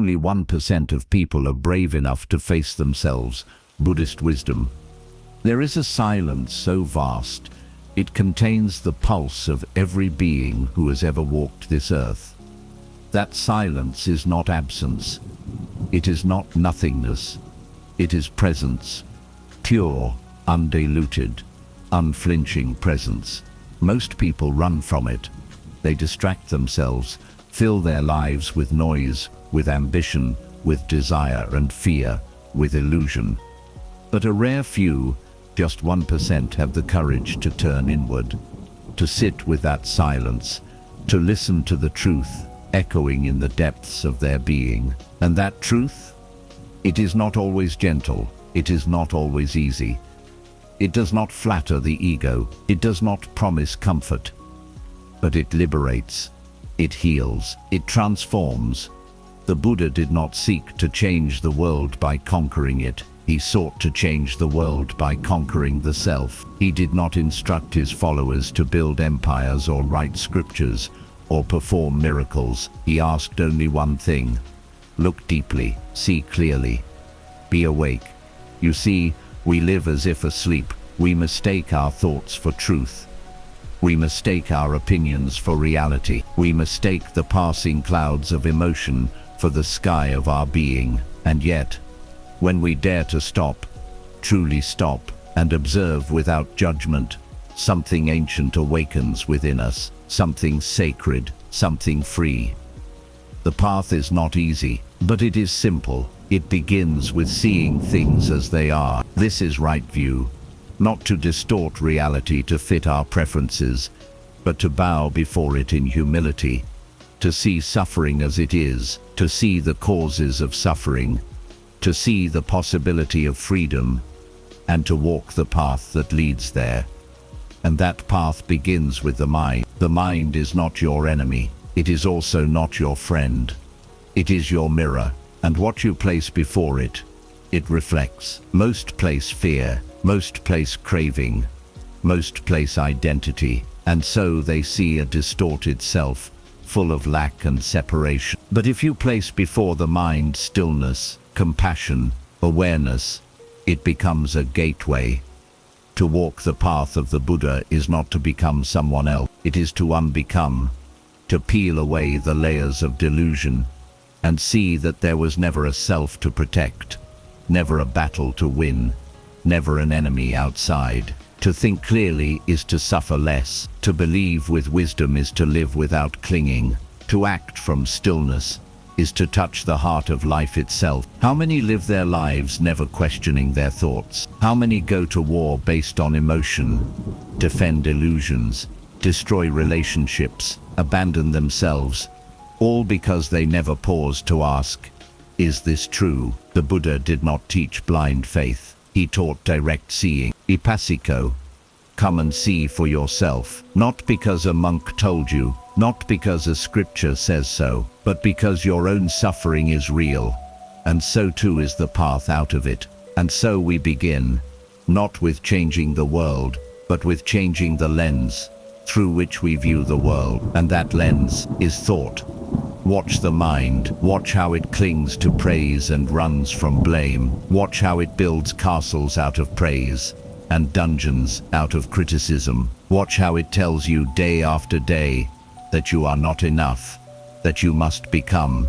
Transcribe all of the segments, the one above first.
only 1% of people are brave enough to face themselves. Buddhist wisdom. There is a silence so vast, it contains the pulse of every being who has ever walked this earth. That silence is not absence. It is not nothingness. It is presence. Pure, undiluted, unflinching presence. Most people run from it. They distract themselves, fill their lives with noise, with ambition, with desire and fear, with illusion. But a rare few, just 1%, have the courage to turn inward, to sit with that silence, to listen to the truth echoing in the depths of their being. And that truth? It is not always gentle. It is not always easy. It does not flatter the ego. It does not promise comfort. But it liberates. It heals. It transforms. The Buddha did not seek to change the world by conquering it. He sought to change the world by conquering the self. He did not instruct his followers to build empires or write scriptures or perform miracles. He asked only one thing: look deeply, see clearly, be awake. You see, we live as if asleep. We mistake our thoughts for truth. We mistake our opinions for reality. We mistake the passing clouds of emotion for the sky of our being. And yet, when we dare to stop, truly stop, and observe without judgment, something ancient awakens within us, something sacred, something free. The path is not easy, but it is simple. It begins with seeing things as they are. This is right view, not to distort reality to fit our preferences, but to bow before it in humility, to see suffering as it is, to see the causes of suffering, to see the possibility of freedom, and to walk the path that leads there. And that path begins with the mind. The mind is not your enemy. It is also not your friend. It is your mirror, and what you place before it, it reflects. Most place fear, most place craving, most place identity, and so they see a distorted self, full of lack and separation. But if you place before the mind stillness, compassion, awareness, it becomes a gateway. To walk the path of the Buddha is not to become someone else. It is to unbecome, to peel away the layers of delusion, and see that there was never a self to protect, never a battle to win, never an enemy outside. To think clearly is to suffer less. To believe with wisdom is to live without clinging. To act from stillness is to touch the heart of life itself. How many live their lives never questioning their thoughts? How many go to war based on emotion, defend illusions, destroy relationships, abandon themselves, all because they never pause to ask, is this true? The Buddha did not teach blind faith. He taught direct seeing. Ipasiko, come and see for yourself, not because a monk told you, not because a scripture says so, but because your own suffering is real, and so too is the path out of it. And so we begin, not with changing the world, but with changing the lens through which we view the world, and that lens is thought. Watch the mind, watch how it clings to praise and runs from blame. Watch how it builds castles out of praise and dungeons out of criticism. Watch how it tells you day after day that you are not enough, that you must become,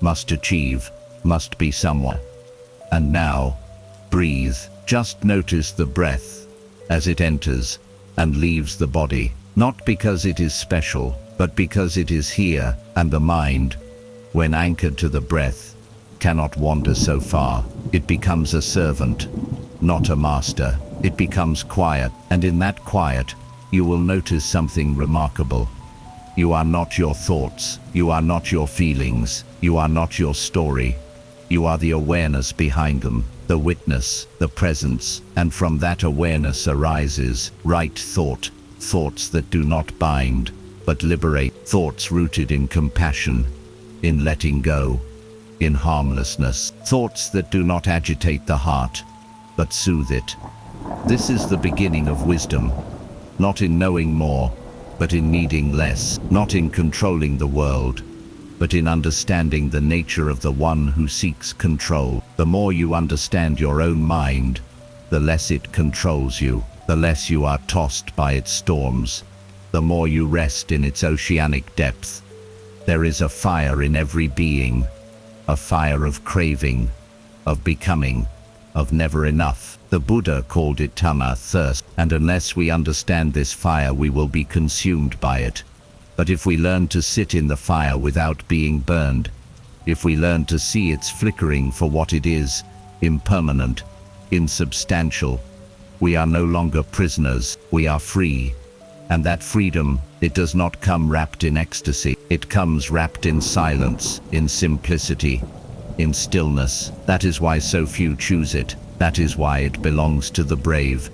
must achieve, must be someone. And now, breathe. Just notice the breath as it enters and leaves the body, not because it is special, but because it is here, and the mind, when anchored to the breath, cannot wander so far. It becomes a servant, not a master. It becomes quiet, and in that quiet, you will notice something remarkable. You are not your thoughts, you are not your feelings, you are not your story. You are the awareness behind them, the witness, the presence, and from that awareness arises right thought, thoughts that do not bind, but liberate, thoughts rooted in compassion, in letting go, in harmlessness, thoughts that do not agitate the heart, but soothe it. This is the beginning of wisdom, not in knowing more, but in needing less, not in controlling the world, but in understanding the nature of the one who seeks control. The more you understand your own mind, the less it controls you, the less you are tossed by its storms, the more you rest in its oceanic depth. There is a fire in every being, a fire of craving, of becoming, of never enough. The Buddha called it tama, thirst, and unless we understand this fire, we will be consumed by it. But if we learn to sit in the fire without being burned, if we learn to see its flickering for what it is, impermanent, insubstantial, we are no longer prisoners, we are free. And that freedom, it does not come wrapped in ecstasy. It comes wrapped in silence, in simplicity, in stillness. That is why so few choose it. That is why it belongs to the brave,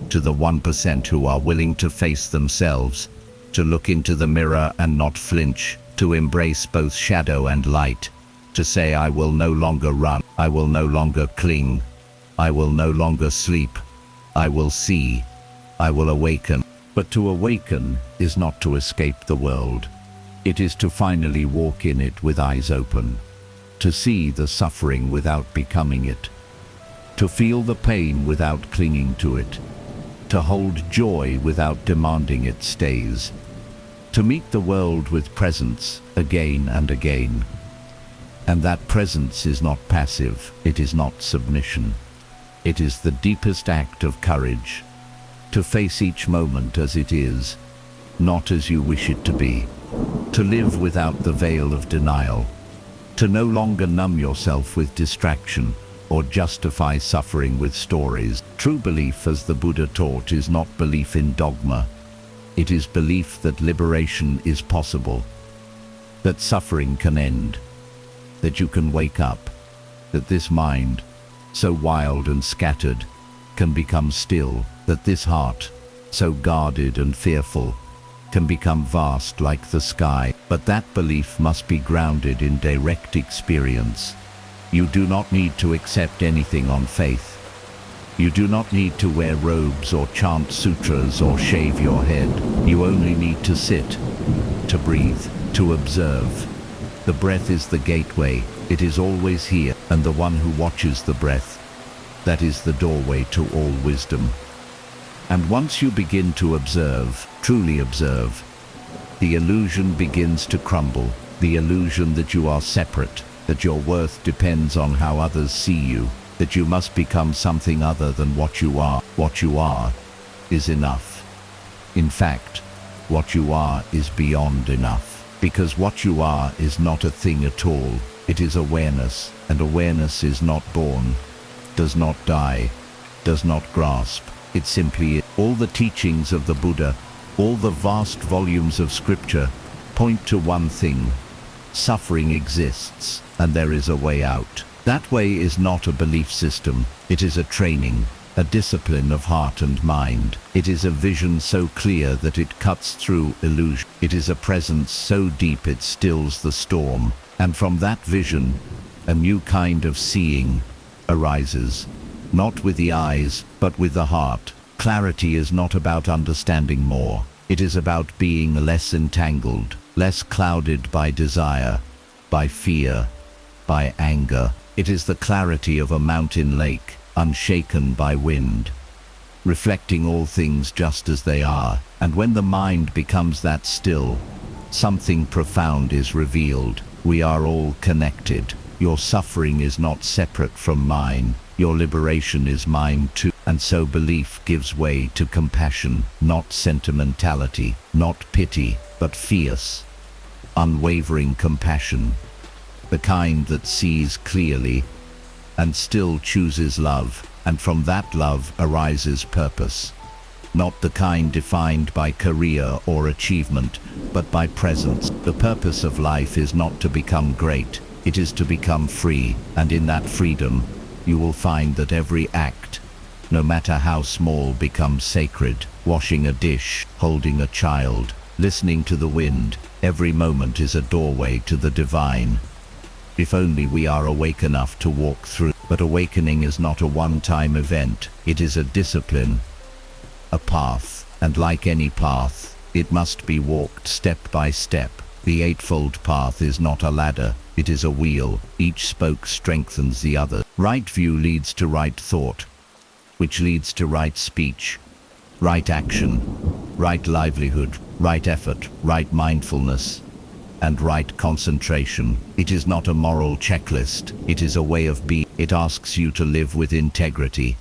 to the 1% who are willing to face themselves, to look into the mirror and not flinch, to embrace both shadow and light, to say, I will no longer run, I will no longer cling, I will no longer sleep, I will see, I will awaken. But to awaken is not to escape the world. It is to finally walk in it with eyes open, to see the suffering without becoming it, to feel the pain without clinging to it, to hold joy without demanding it stays, to meet the world with presence again and again. And that presence is not passive, it is not submission. It is the deepest act of courage, to face each moment as it is, not as you wish it to be, to live without the veil of denial, to no longer numb yourself with distraction or justify suffering with stories. True belief, as the Buddha taught, is not belief in dogma. It is belief that liberation is possible, that suffering can end, that you can wake up, that this mind, so wild and scattered, can become still, that this heart, so guarded and fearful, can become vast like the sky. But that belief must be grounded in direct experience. You do not need to accept anything on faith. You do not need to wear robes or chant sutras or shave your head. You only need to sit, to breathe, to observe. The breath is the gateway. It is always here, and the one who watches the breath, that is the doorway to all wisdom. And once you begin to observe, truly observe, the illusion begins to crumble, the illusion that you are separate, that your worth depends on how others see you, that you must become something other than what you are. What you are is enough. In fact, what you are is beyond enough, because what you are is not a thing at all. It is awareness, and awareness is not born, does not die, does not grasp. It simply is. All the teachings of the Buddha, all the vast volumes of scripture, point to one thing: suffering exists, and there is a way out. That way is not a belief system, it is a training, a discipline of heart and mind. It is a vision so clear that it cuts through illusion. It is a presence so deep it stills the storm. And from that vision, a new kind of seeing arises, not with the eyes, but with the heart. Clarity is not about understanding more. It is about being less entangled, less clouded by desire, by fear, by anger. It is the clarity of a mountain lake, unshaken by wind, reflecting all things just as they are. And when the mind becomes that still, something profound is revealed. We are all connected. Your suffering is not separate from mine. Your liberation is mine too. And so belief gives way to compassion, not sentimentality, not pity, but fierce, unwavering compassion, the kind that sees clearly and still chooses love, and from that love arises purpose, not the kind defined by career or achievement, but by presence. The purpose of life is not to become great, it is to become free, and in that freedom, you will find that every act, no matter how small, becomes sacred. Washing a dish, holding a child, listening to the wind, every moment is a doorway to the divine. If only we are awake enough to walk through. But awakening is not a one-time event, it is a discipline, a path, and like any path, it must be walked step by step. The Eightfold Path is not a ladder, it is a wheel. Each spoke strengthens the other. Right view leads to right thought, which leads to right speech, right action, right livelihood, right effort, right mindfulness, and right concentration. It is not a moral checklist, it is a way of being. It asks you to live with integrity,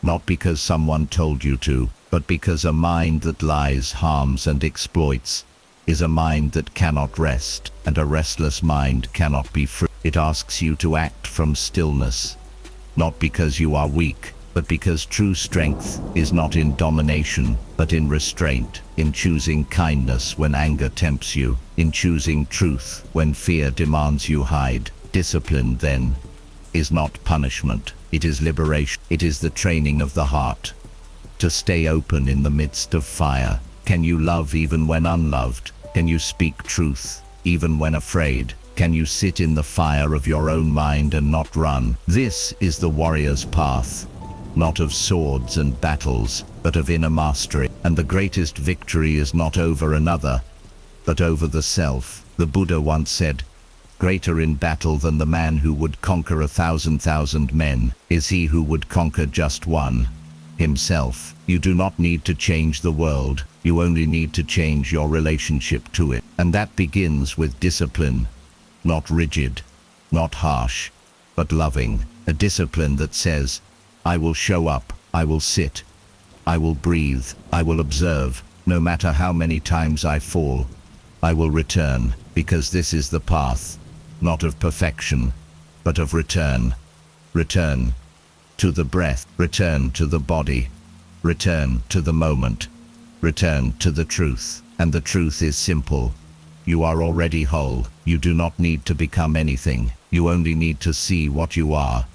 not because someone told you to, but because a mind that lies, harms, and exploits is a mind that cannot rest, and a restless mind cannot be free. It asks you to act from stillness, not because you are weak, but because true strength is not in domination, but in restraint, in choosing kindness when anger tempts you, in choosing truth when fear demands you hide. Discipline, then, is not punishment, it is liberation. It is the training of the heart to stay open in the midst of fire. Can you love even when unloved? Can you speak truth even when afraid? Can you sit in the fire of your own mind and not run? This is the warrior's path, not of swords and battles, but of inner mastery. And the greatest victory is not over another, but over the self. The Buddha once said, "Greater in battle than the man who would conquer 1,000 men is he who would conquer just one, himself." You do not need to change the world, you only need to change your relationship to it. And that begins with discipline, not rigid, not harsh, but loving. A discipline that says, I will show up, I will sit, I will breathe, I will observe, no matter how many times I fall, I will return, because this is the path, not of perfection, but of return. Return to the breath, return to the body, return to the moment, return to the truth. And the truth is simple. You are already whole. You do not need to become anything. You only need to see what you are.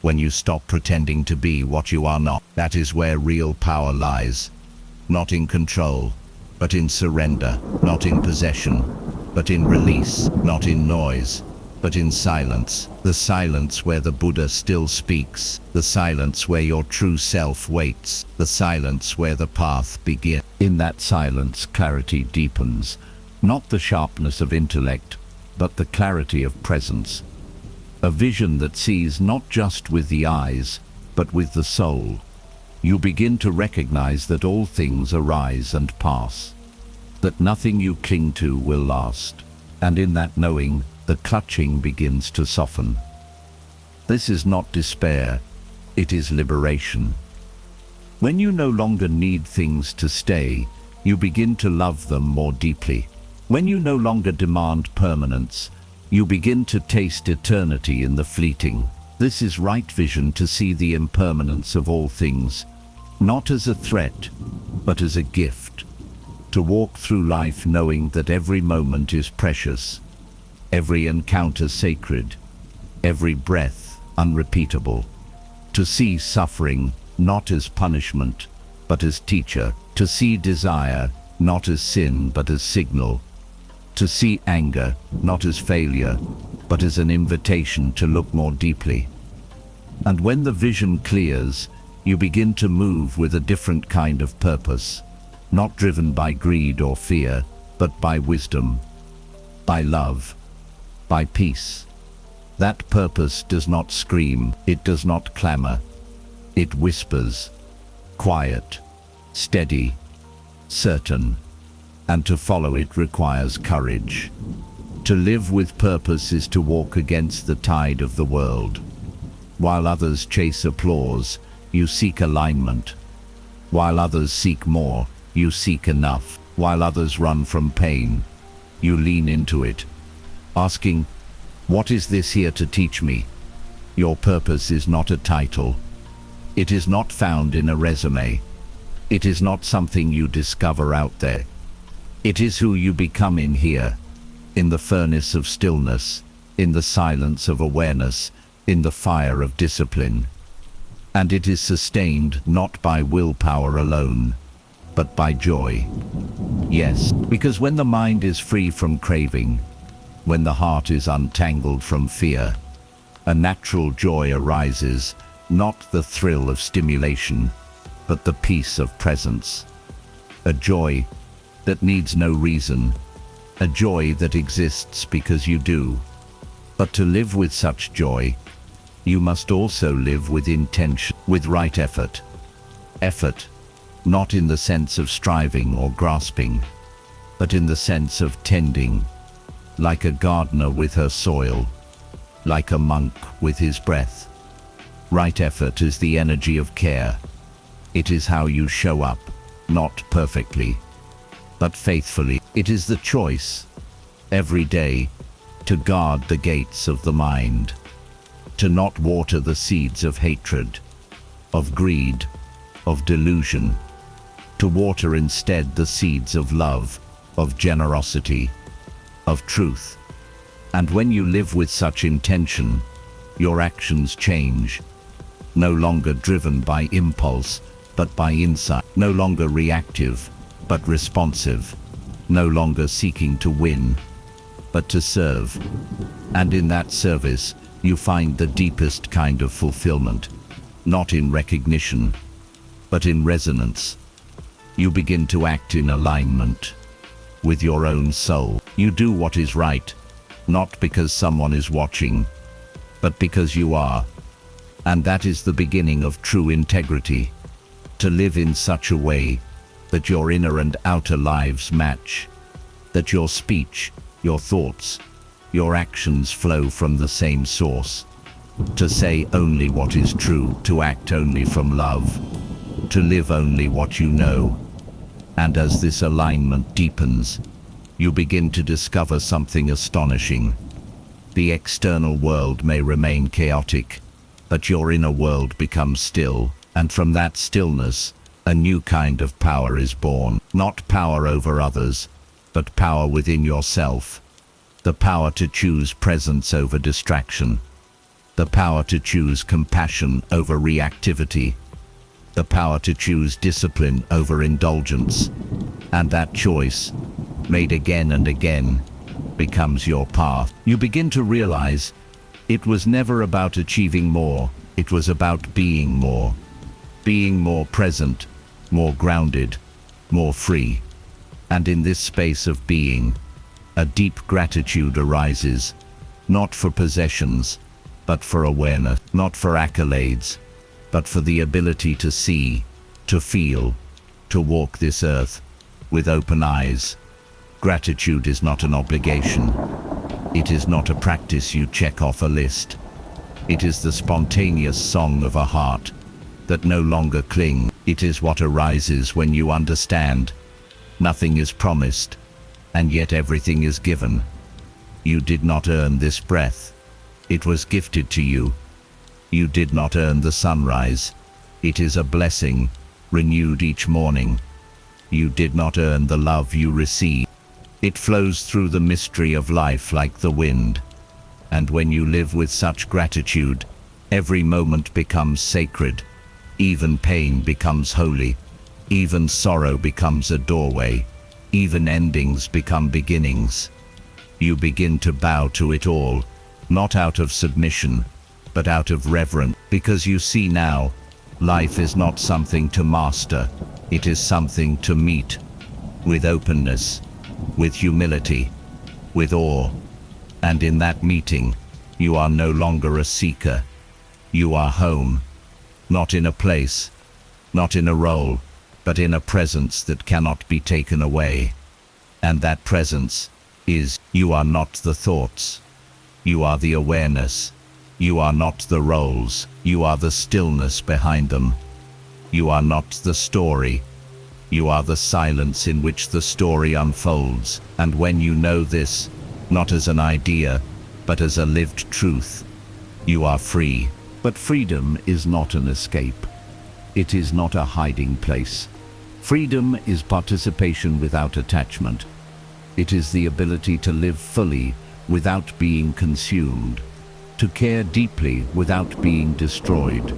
When you stop pretending to be what you are not, that is where real power lies. Not in control, but in surrender. Not in possession, but in release. Not in noise, but in silence. The silence where the Buddha still speaks. The silence where your true self waits. The silence where the path begins. In that silence, clarity deepens. Not the sharpness of intellect, but the clarity of presence. A vision that sees not just with the eyes, but with the soul. You begin to recognize that all things arise and pass, that nothing you cling to will last. And in that knowing, the clutching begins to soften. This is not despair, it is liberation. When you no longer need things to stay, you begin to love them more deeply. When you no longer demand permanence, you begin to taste eternity in the fleeting. This is right vision, to see the impermanence of all things, not as a threat, but as a gift. To walk through life knowing that every moment is precious, every encounter sacred, every breath unrepeatable. To see suffering not as punishment, but as teacher. To see desire not as sin, but as signal. To see anger not as failure, but as an invitation to look more deeply. And when the vision clears, you begin to move with a different kind of purpose, not driven by greed or fear, but by wisdom, by love, by peace. That purpose does not scream, it does not clamor. It whispers, quiet, steady, certain. And to follow it requires courage. To live with purpose is to walk against the tide of the world. While others chase applause, you seek alignment. While others seek more, you seek enough. While others run from pain, you lean into it, asking, what is this here to teach me? Your purpose is not a title. It is not found in a resume. It is not something you discover out there. It is who you become in here, in the furnace of stillness, in the silence of awareness, in the fire of discipline. And it is sustained not by willpower alone, but by joy. Yes, because when the mind is free from craving, when the heart is untangled from fear, a natural joy arises, not the thrill of stimulation, but the peace of presence. A joy that needs no reason, a joy that exists because you do. But to live with such joy, you must also live with intention, with right effort. Effort, not in the sense of striving or grasping, but in the sense of tending, like a gardener with her soil, like a monk with his breath. Right effort is the energy of care. It is how you show up, not perfectly, but faithfully. It is the choice, every day, to guard the gates of the mind, to not water the seeds of hatred, of greed, of delusion, to water instead the seeds of love, of generosity, of truth. And when you live with such intention, your actions change, no longer driven by impulse, but by insight, no longer reactive, but responsive, no longer seeking to win, but to serve. And in that service, you find the deepest kind of fulfillment, not in recognition, but in resonance. You begin to act in alignment with your own soul. You do what is right, not because someone is watching, but because you are. And that is the beginning of true integrity, to live in such a way that your inner and outer lives match, that your speech, your thoughts, your actions flow from the same source, to say only what is true, to act only from love, to live only what you know. And as this alignment deepens, you begin to discover something astonishing. The external world may remain chaotic, but your inner world becomes still, and from that stillness, a new kind of power is born. Not power over others, but power within yourself. The power to choose presence over distraction. The power to choose compassion over reactivity. The power to choose discipline over indulgence. And that choice, made again and again, becomes your path. You begin to realize it was never about achieving more, it was about being more. Being more present, more grounded, more free. And in this space of being, a deep gratitude arises, not for possessions, but for awareness, not for accolades, but for the ability to see, to feel, to walk this earth with open eyes. Gratitude is not an obligation. It is not a practice you check off a list. It is the spontaneous song of a heart that no longer clings. It is what arises when you understand nothing is promised, and yet everything is given. You did not earn this breath. It was gifted to you. You did not earn the sunrise. It is a blessing, renewed each morning. You did not earn the love you receive. It flows through the mystery of life like the wind. And when you live with such gratitude, every moment becomes sacred. Even pain becomes holy. Even sorrow becomes a doorway. Even endings become beginnings. You begin to bow to it all, not out of submission, but out of reverence, because you see now, life is not something to master, it is something to meet, with openness, with humility, with awe. And in that meeting, you are no longer a seeker. You are home, not in a place, not in a role, but in a presence that cannot be taken away. And that presence is, you are not the thoughts. You are the awareness. You are not the roles. You are the stillness behind them. You are not the story. You are the silence in which the story unfolds. And when you know this, not as an idea, but as a lived truth, you are free. But freedom is not an escape. It is not a hiding place. Freedom is participation without attachment. It is the ability to live fully without being consumed, to care deeply without being destroyed,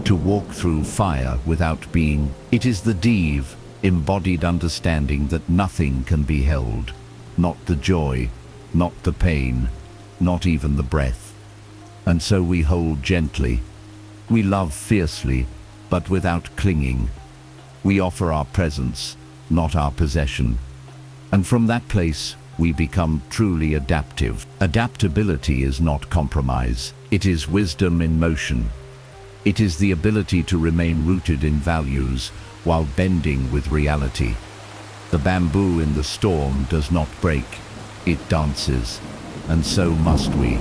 to walk through fire without being. It is the deep, embodied understanding that nothing can be held, not the joy, not the pain, not even the breath. And so we hold gently. We love fiercely, but without clinging. We offer our presence, not our possession. And from that place, we become truly adaptive. Adaptability is not compromise. It is wisdom in motion. It is the ability to remain rooted in values while bending with reality. The bamboo in the storm does not break, it dances, and so must we.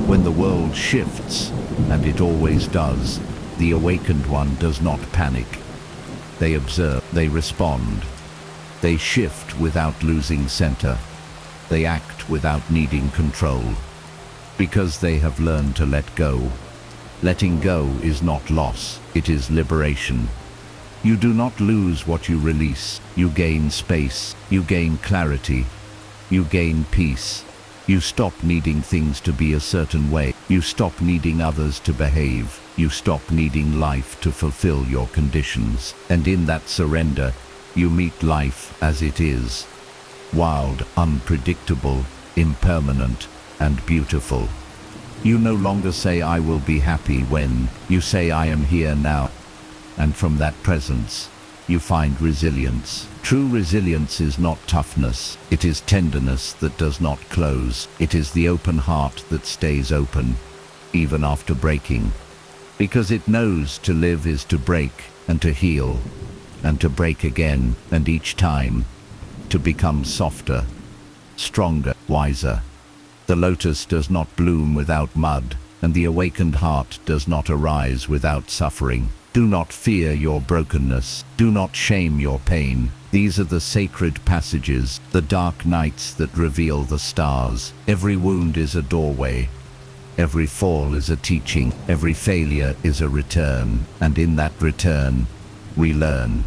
When the world shifts, and it always does, the awakened one does not panic. They observe, they respond. They shift without losing center. They act without needing control. Because they have learned to let go. Letting go is not loss, it is liberation. You do not lose what you release. You gain space, you gain clarity, you gain peace. You stop needing things to be a certain way. You stop needing others to behave. You stop needing life to fulfill your conditions. And in that surrender, you meet life as it is. Wild, unpredictable, impermanent, and beautiful. You no longer say, I will be happy when. You say, I am here now. And from that presence, you find resilience. True resilience is not toughness. It is tenderness that does not close. It is the open heart that stays open, even after breaking. Because it knows to live is to break and to heal, and to break again, and each time, to become softer, stronger, wiser. The lotus does not bloom without mud, and the awakened heart does not arise without suffering. Do not fear your brokenness. Do not shame your pain. These are the sacred passages, the dark nights that reveal the stars. Every wound is a doorway. Every fall is a teaching. Every failure is a return. And in that return, we learn.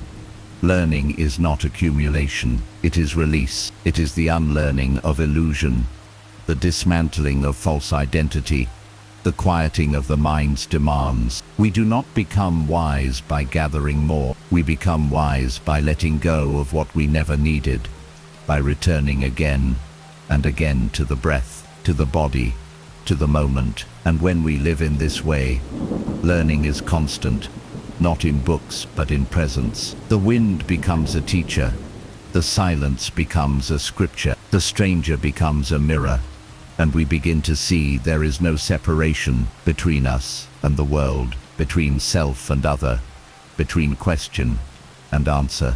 Learning is not accumulation. It is release. It is the unlearning of illusion, the dismantling of false identity, the quieting of the mind's demands. We do not become wise by gathering more. We become wise by letting go of what we never needed, by returning again and again to the breath, to the body, to the moment. And when we live in this way, learning is constant, not in books but in presence. The wind becomes a teacher, the silence becomes a scripture, the stranger becomes a mirror, and we begin to see there is no separation between us and the world, between self and other, between question and answer.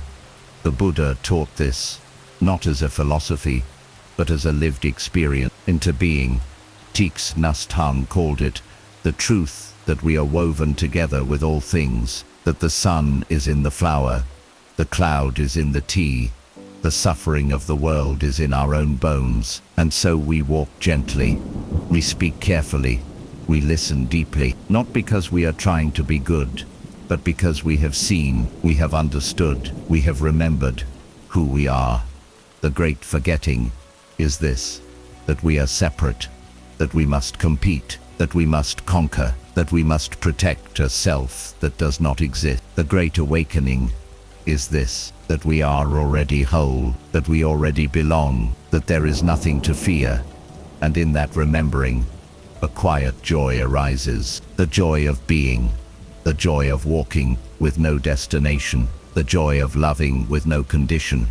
The Buddha taught this, not as a philosophy, but as a lived experience into being. Thich Nhat Hanh called it the truth that we are woven together with all things, that the sun is in the flower, the cloud is in the tea, the suffering of the world is in our own bones. And so we walk gently, we speak carefully, we listen deeply, not because we are trying to be good, but because we have seen, we have understood, we have remembered who we are. The great forgetting is this, that we are separate, that we must compete, that we must conquer, that we must protect a self that does not exist. The great awakening is this, that we are already whole, that we already belong, that there is nothing to fear. And in that remembering, a quiet joy arises, the joy of being, the joy of walking with no destination, the joy of loving with no condition,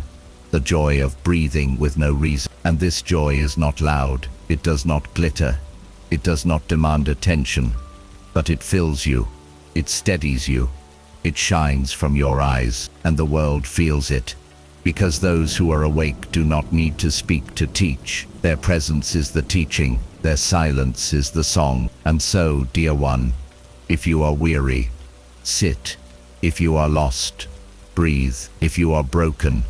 the joy of breathing with no reason. And this joy is not loud, it does not glitter, it does not demand attention, but it fills you, it steadies you. It shines from your eyes, and the world feels it. Because those who are awake do not need to speak to teach. Their presence is the teaching, their silence is the song. And so, dear one, if you are weary, sit. If you are lost, breathe. If you are broken,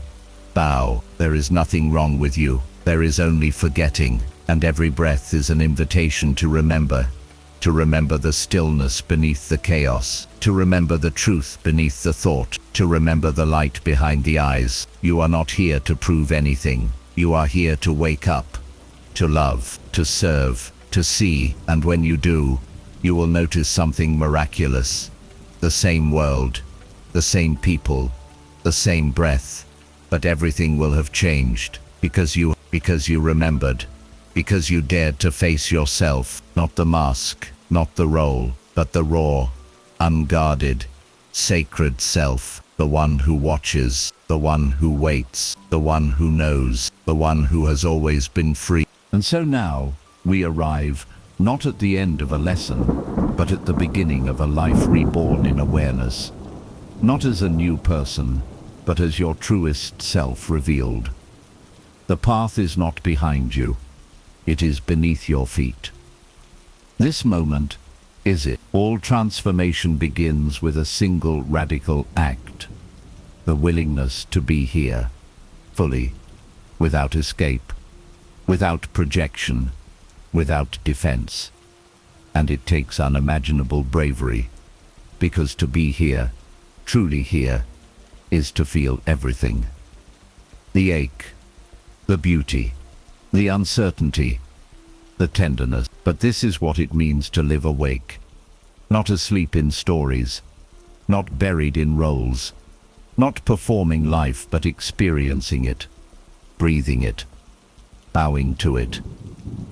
bow. There is nothing wrong with you. There is only forgetting. And every breath is an invitation to remember the stillness beneath the chaos, to remember the truth beneath the thought, to remember the light behind the eyes. You are not here to prove anything. You are here to wake up, to love, to serve, to see. And when you do, you will notice something miraculous. The same world, the same people, the same breath, but everything will have changed because you remembered, because you dared to face yourself, not the mask, not the role, but the raw, unguarded, sacred self. the one who watches, the one who waits, the one who knows, the one who has always been free. And so now we arrive not at the end of a lesson, but at the beginning of a life reborn in awareness, not as a new person, but as your truest self revealed. The path is not behind you, it is beneath your feet. This moment is it. All transformation begins with a single radical act, the willingness to be here, fully, without escape, without projection, without defense. And it takes unimaginable bravery, because to be here, truly here, is to feel everything. The ache, the beauty, the uncertainty, the tenderness. But this is what it means to live awake, not asleep in stories, not buried in roles, not performing life but experiencing it, breathing it, bowing to it.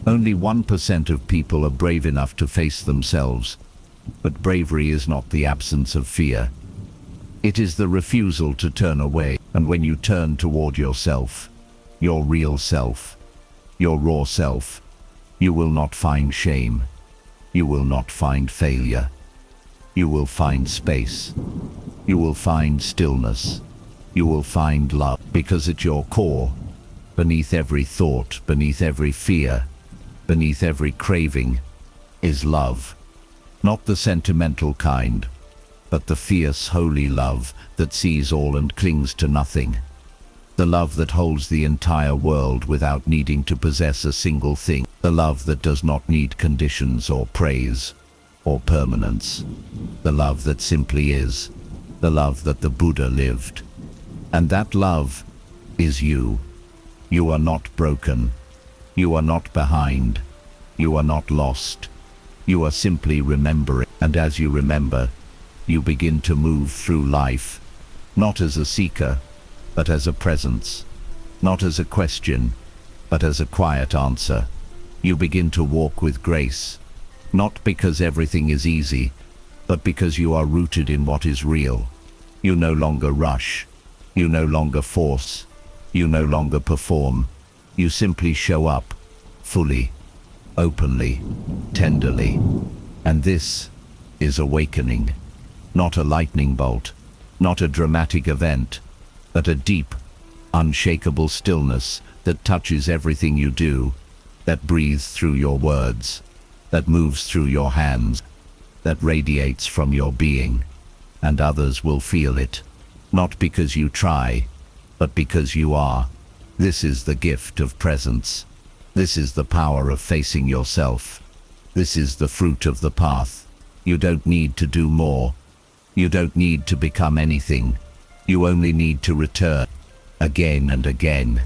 Only 1% of people are brave enough to face themselves, but bravery is not the absence of fear. It is the refusal to turn away. And when you turn toward yourself, your real self, your raw self, you will not find shame. You will not find failure. You will find space. You will find stillness. You will find love, because at your core, beneath every thought, beneath every fear, beneath every craving, is love. Not the sentimental kind, but the fierce, holy love that sees all and clings to nothing. The love that holds the entire world without needing to possess a single thing. The love that does not need conditions or praise or permanence. The love that simply is. The love that the Buddha lived. And that love is you. You are not broken. You are not behind. You are not lost. You are simply remembering. And as you remember, you begin to move through life, not as a seeker, but as a presence, not as a question, but as a quiet answer. You begin to walk with grace, not because everything is easy, but because you are rooted in what is real. You no longer rush, you no longer force, you no longer perform. You simply show up, fully, openly, tenderly. And this is awakening, not a lightning bolt, not a dramatic event, but a deep, unshakable stillness that touches everything you do, that breathes through your words, that moves through your hands, that radiates from your being, and others will feel it, not because you try, but because you are. This is the gift of presence. This is the power of facing yourself. This is the fruit of the path. You don't need to do more. You don't need to become anything. You only need to return, again and again,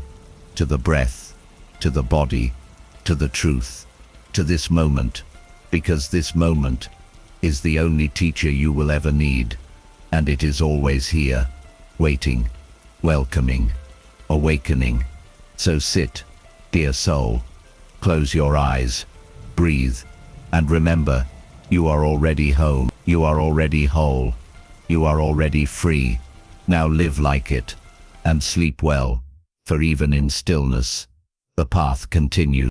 to the breath, to the body, to the truth, to this moment, because this moment is the only teacher you will ever need, and it is always here, waiting, welcoming, awakening. So sit, dear soul, close your eyes, breathe, and remember, you are already home, you are already whole, you are already free. Now live like it, and sleep well, for even in stillness, the path continues.